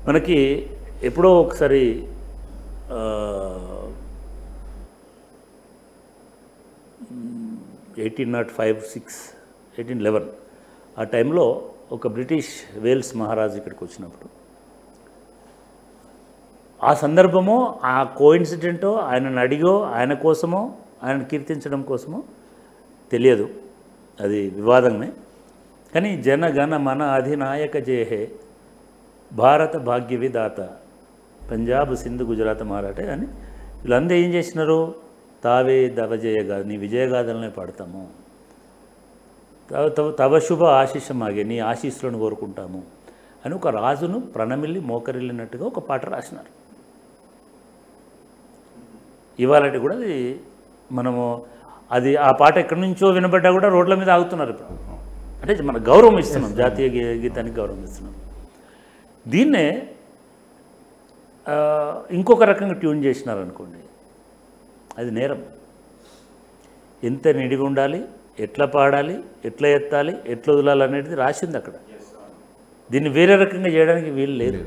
మనకి ఎప్పుడో ఒకసారి 1805-1811 ఆ టైంలో ఒక బ్రిటిష్ వేల్స్ మహారాజు ఇక్కడికి వచ్చినప్పుడు ఆ సందర్భమో ఆ కోఇన్సిడెంటో ఆయనను అడిగో ఆయన కోసమో ఆయన కీర్తించడం కోసమో తెలియదు, అది వివాదమే. కానీ జనగణ మన అధినాయక జయహే భారత భాగ్య విధాత పంజాబ్ సింధు గుజరాత్ మహారాటే అని వీళ్ళందరూ ఏం చేసినారు, తావే దవజయగా నీ విజయగాథలనే పాడతాము, తవ శుభ ఆశీస్సమాగే నీ ఆశీస్సులను కోరుకుంటాము అని ఒక రాజును ప్రణమిల్లి మోకరిల్లినట్టుగా ఒక పాట రాసినారు. ఇవాళటి కూడా అది మనము అది ఆ పాట ఎక్కడి నుంచో వినబడ్డా కూడా రోడ్ల మీద ఆగుతున్నారు ఇప్పుడు. అంటే మన గౌరవం ఇస్తున్నాం, జాతీయ గీతానికి గౌరవం ఇస్తున్నాం. దీన్నే ఇంకొక రకంగా ట్యూన్ చేసినారనుకోండి, అది నేరం. ఎంత నిడివి ఉండాలి, ఎట్లా పాడాలి, ఎట్లా ఎత్తాలి, ఎట్లా వదలాలి అనేది రాసింది అక్కడ. దీన్ని వేరే రకంగా చేయడానికి వీలు లేదు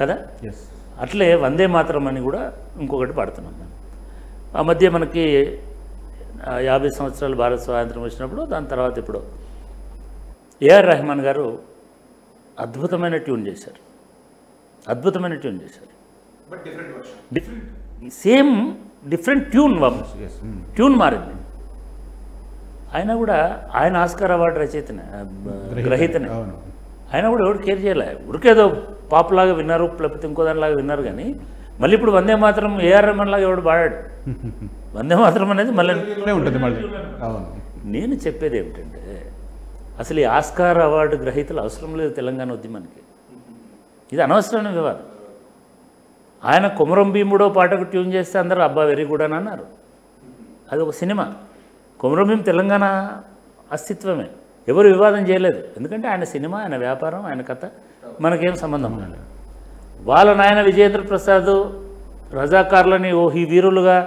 కదా. అట్లే వందే మాతరం అని కూడా ఇంకొకటి పాడుతున్నాం మేము. ఆ మధ్య మనకి 50 సంవత్సరాలు భారత స్వాతంత్రం వచ్చినప్పుడు, దాని తర్వాత ఇప్పుడు ఏఆర్ రెహమాన్ గారు అద్భుతమైన ట్యూన్ చేశారు, అద్భుతమైన ట్యూన్ చేశారు. సేమ్ డిఫరెంట్ ట్యూన్ మారింది. ఆయన కూడా ఆయన ఆస్కార్ అవార్డు రచయితనే, గ్రహీతనే. ఆయన కూడా ఎవరు కేర్ చేయలే, ఉరికేదో పాపులాగా విన్నారు, లేకపోతే ఇంకో దానిలాగా విన్నారు. కానీ మళ్ళీ ఇప్పుడు వందే మాత్రం ఏఆర్ రెహమాన్ లాగా ఎవడు పాడాడు. వందే మాత్రం అనేది మళ్ళీ ఉంటుంది. నేను చెప్పేది ఏమిటంటే, అసలు ఈ ఆస్కార్ అవార్డు గ్రహీతలు అవసరం లేదు తెలంగాణ ఉద్యమానికి. ఇది అనవసరమైన వివాదం. ఆయన కొమరం భీముడో పాటకు ట్యూన్ చేస్తే అందరూ అబ్బా వెరీ గుడ్ అని అన్నారు. అది ఒక సినిమా. కొమరం భీం తెలంగాణ అస్తిత్వమే, ఎవరు వివాదం చేయలేదు. ఎందుకంటే ఆయన సినిమా, ఆయన వ్యాపారం, ఆయన కథ, మనకేం సంబంధం లేదు. వాళ్ళ నాయన విజయేంద్ర ప్రసాద్ రజాకార్లని ఈ వీరులుగా,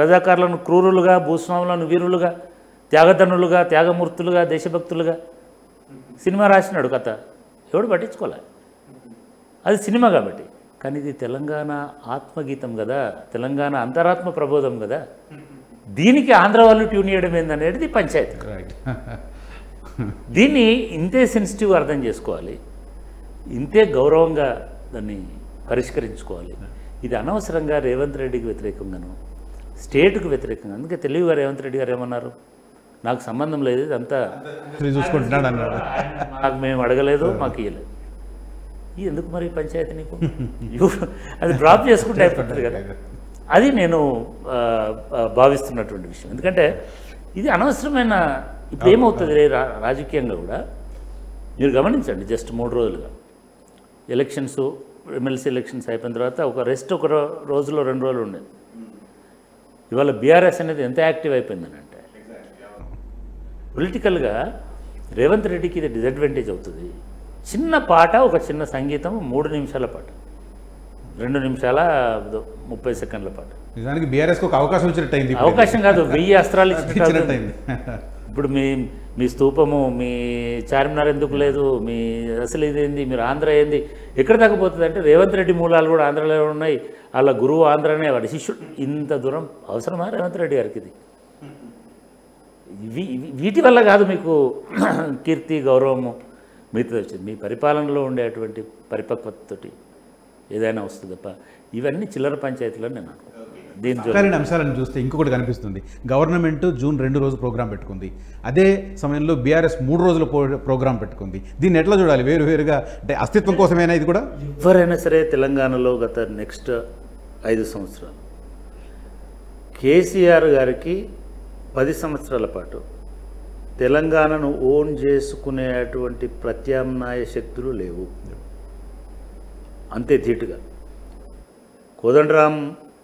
రజాకార్లను క్రూరులుగా, భూస్వాములను వీరులుగా, త్యాగధనులుగా, త్యాగమూర్తులుగా, దేశభక్తులుగా సినిమా రాసినాడు కథ. ఎవడు పట్టించుకోలే, అది సినిమా కాబట్టి. కానీ ఇది తెలంగాణ ఆత్మగీతం కదా, తెలంగాణ అంతరాత్మ ప్రబోధం కదా. దీనికి ఆంధ్ర వాళ్ళు ట్యూన్ చేయడం ఏందనేది పంచాయతీ. దీన్ని ఇంతే సెన్సిటివ్ అర్థం చేసుకోవాలి, ఇంతే గౌరవంగా దాన్ని పరిష్కరించుకోవాలి. ఇది అనవసరంగా రేవంత్ రెడ్డికి వ్యతిరేకంగాను, స్టేట్కు వ్యతిరేకంగా. అందుకే తెలివిగా రేవంత్ రెడ్డి గారు ఏమన్నారు, నాకు సంబంధం లేదు, ఇదంతా చూసుకుంటున్నాడు అన్నాడు, నాకు మేము అడగలేదు, మాకు ఇవ్వలేదు. ఇది ఎందుకు మరి పంచాయతీ నీకు? అది డ్రాప్ చేసుకుంటే అయిపోతుంది కదా. అది నేను భావిస్తున్నటువంటి విషయం. ఎందుకంటే ఇది అనవసరమైన, ఇప్పుడు ఏమవుతుంది రాజకీయంగా కూడా మీరు గమనించండి. జస్ట్ 3 రోజులుగా ఎలక్షన్స్, ఎమ్మెల్సీ ఎలక్షన్స్ అయిపోయిన తర్వాత ఒక రెస్ట్, ఒక రోజులో 2 రోజులు ఉండేది. ఇవాళ బీఆర్ఎస్ అనేది ఎంత యాక్టివ్ అయిపోయిందని అంటే, పొలిటికల్గా రేవంత్ రెడ్డికి ఇది డిసడ్వాంటేజ్ అవుతుంది. చిన్న పాట, ఒక చిన్న సంగీతం, 3 నిమిషాల పాట, 2 నిమిషాల 30 సెకండ్ల పాట. నిజానికి బీఆర్ఎస్కి ఒక అవకాశం ఇచ్చినట్టు అయింది. అవకాశం కాదు, 1000 అస్త్రాలు ఇచ్చినట్టు అయింది. ఇప్పుడు మీ స్తూపము, మీ చార్మినార్ ఎందుకు లేదు, మీ అసలు ఇదేంది, మీరు ఆంధ్ర ఏంది, ఎక్కడ తగ్గపోతుంది అంటే రేవంత్ రెడ్డి మూలాలు కూడా ఆంధ్రలో ఉన్నాయి, వాళ్ళ గురువు ఆంధ్రనే, వాడి శిష్యుడు. ఇంత దూరం అవసరమా రేవంత్ రెడ్డి గారికి? ఇది వీటి వల్ల కాదు మీకు కీర్తి, గౌరవము మీతో వచ్చింది. మీ పరిపాలనలో ఉండేటువంటి పరిపక్వతతోటి ఏదైనా వస్తుంది తప్ప ఇవన్నీ చిల్లర పంచాయతీలో నేను దీని అంశాలను చూస్తే ఇంకొకటి కనిపిస్తుంది. గవర్నమెంట్ జూన్ 2 రోజు ప్రోగ్రాం పెట్టుకుంది, అదే సమయంలో బీఆర్ఎస్ 3 రోజుల ప్రోగ్రాం పెట్టుకుంది. దీన్ని ఎట్లా చూడాలి? వేరువేరుగా అంటే అస్తిత్వం కోసమేనా ఇది కూడా? ఎవరైనా సరే తెలంగాణలో గత నెక్స్ట్ 5 సంవత్సరాలు కేసీఆర్ గారికి 10 సంవత్సరాల పాటు తెలంగాణను ఓన్ చేసుకునేటువంటి ప్రత్యామ్నాయ శక్తులు లేవు. అంతే ధీటుగా కోదండరాం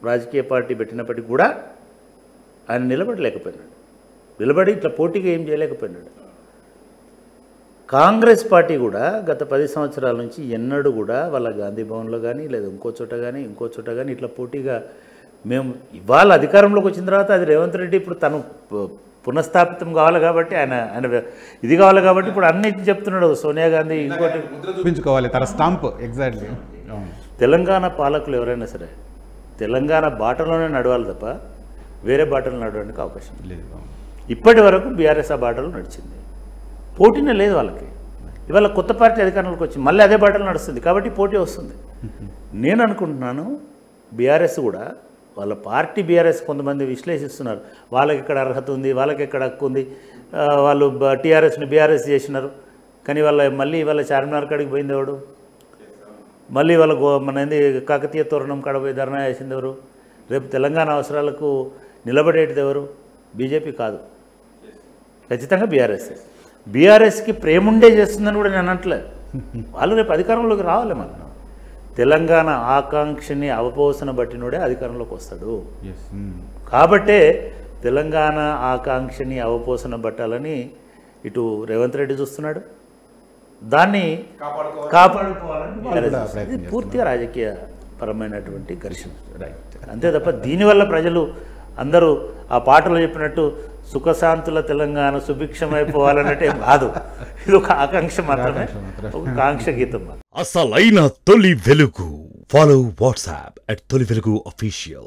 రాజకీయ పార్టీ పెట్టినప్పటికీ కూడా ఆయన నిలబడలేకపోయినాడు, నిలబడి ఇట్లా పోటీగా ఏం చేయలేకపోయినాడు. కాంగ్రెస్ పార్టీ కూడా గత 10 సంవత్సరాల నుంచి ఎన్నడూ కూడా వాళ్ళ గాంధీ భవన్లో కానీ లేదా ఇంకో చోట కానీ ఇట్లా పోటీగా మేము ఇవాళ అధికారంలోకి వచ్చిన తర్వాత అది రేవంత్ రెడ్డి ఇప్పుడు తను పునఃస్థాపితం కావాలి కాబట్టి ఆయన ఇది కావాలి కాబట్టి ఇప్పుడు అన్నిటి చెప్తున్నాడు. సోనియా గాంధీ ఇంకోటి చూపించుకోవాలి తన స్టాంప్. ఎగ్జాక్ట్లీ. తెలంగాణ పాలకులు ఎవరైనా సరే తెలంగాణ బాటలోనే నడవాలి తప్ప వేరే బాటలు నడవడానికి అవకాశం లేదు. ఇప్పటి వరకు బీఆర్ఎస్ ఆ బాటలో నడిచింది, పోటీనే లేదు వాళ్ళకి. ఇవాళ కొత్త పార్టీ అధికారంలోకి వచ్చి మళ్ళీ అదే బాటలు నడుస్తుంది కాబట్టి పోటీ వస్తుంది. నేను అనుకుంటున్నాను బీఆర్ఎస్ కూడా వాళ్ళ పార్టీ బీఆర్ఎస్ కొంతమంది విశ్లేషిస్తున్నారు, వాళ్ళకి ఎక్కడ అర్హత ఉంది, వాళ్ళకి ఎక్కడ హక్కు ఉంది, వాళ్ళు టీఆర్ఎస్ని బీఆర్ఎస్ చేసినారు కానీ మళ్ళీ వాళ్ళ చార్మినార్ కాడికి పోయింది ఎవడు, మళ్ళీ వాళ్ళ మన ఏంది కాకతీయ తోరణం కాడ పోయి ధర్నా చేసింది ఎవరు, రేపు తెలంగాణ అవసరాలకు నిలబడేటిది ఎవరు? బీజేపీ కాదు, ఖచ్చితంగా బీఆర్ఎస్. బీఆర్ఎస్కి ప్రేముండే చేస్తుందని కూడా నేను అనట్లేదు, వాళ్ళు రేపు అధికారంలోకి రావాలి. మనం తెలంగాణ ఆకాంక్షని అవపోసన బట్టినోడే అధికారంలోకి వస్తాడు. కాబట్టే తెలంగాణ ఆకాంక్షని అవపోసన బట్టాలని ఇటు రేవంత్ రెడ్డి చూస్తున్నాడు, దాన్ని కాపాడుకోవాలని ఇది పూర్తిగా రాజకీయ పరమైనటువంటి ఘర్షణ, అంతే తప్ప దీనివల్ల ప్రజలు అందరూ ఆ పాటలో చెప్పినట్టు సుఖశాంతుల తెలంగాణ సుభిక్షమైపోవాలన్నట్టే కాదు, ఇది ఒక ఆకాంక్ష మాత్రమే, ఒక కాంక్ష గీతం. అసలైన తొలి వెలుగు. ఫాలో వాట్సాప్ @తొలి వెలుగు official.